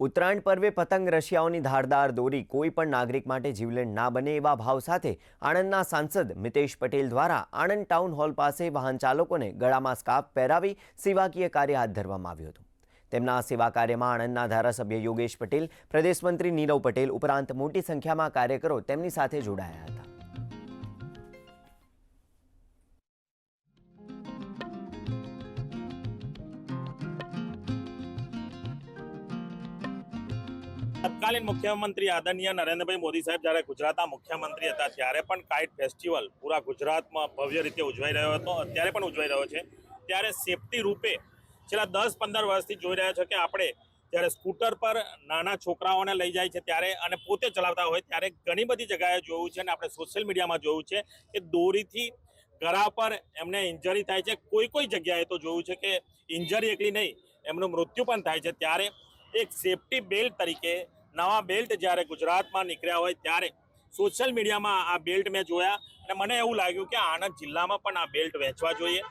ઉત્તરાયણ પર્વે પતંગ રશિયાઓની ધારદાર દોરી કોઈ પણ નાગરિક માટે જીવલેણ ના બને એવા ભાવ સાથે આણંદના સાંસદ મિતેશ પટેલ દ્વારા આણંદ ટાઉન હોલ પાસે વાહન ચાલકોને ગળામાં સ્કાર્ફ પહેરાવી સેવાકીય કાર્ય હાથ ધરવામાં આવ્યું હતું। તેમના સેવા કાર્યમાં આણંદના ધારાસભ્ય યોગેશ પટેલ, પ્રદેશ મંત્રી નીરવ પટેલ ઉપરાંત મોટી સંખ્યામાં કાર્યકરો તેમની સાથે જોડાયા હતા। તત્કાલીન મુખ્યમંત્રી આદરણીય નરેન્દ્રભાઈ મોદી સાહેબ જ્યારે ગુજરાતના મુખ્યમંત્રી હતા ત્યારે પણ કાઇટ ફેસ્ટિવલ પૂરા ગુજરાતમાં ભવ્ય રીતે ઉજવાઈ રહ્યો હતો, અત્યારે પણ ઉજવાઈ રહ્યો છે। ત્યારે સેફટી રૂપે છેલ્લા 10-15 વર્ષથી જોઈ રહ્યા છો કે આપણે જ્યારે સ્કૂટર પર નાના છોકરાઓને લઈ જાય છે ત્યારે અને પોતે ચલાવતા હોય ત્યારે ઘણી બધી જગ્યાએ જોયું છે અને આપણે સોશિયલ મીડિયામાં જોયું છે કે દોરીથી ગળા પર એમને ઇન્જરી થાય છે। કોઈ જગ્યાએ તો જોયું છે કે ઇન્જરી એકલી નહીં, એમનું મૃત્યુ પણ થાય છે। ત્યારે એક સેફટી બેલ્ટ તરીકે નવા બેલ્ટ જ્યારે ગુજરાતમાં નીકળ્યા હોય ત્યારે સોશિયલ મીડિયામાં આ બેલ્ટ મેં જોયા અને મને એવું લાગ્યું કે આણંદ જિલ્લામાં પણ આ બેલ્ટ વેચવા જોઈએ।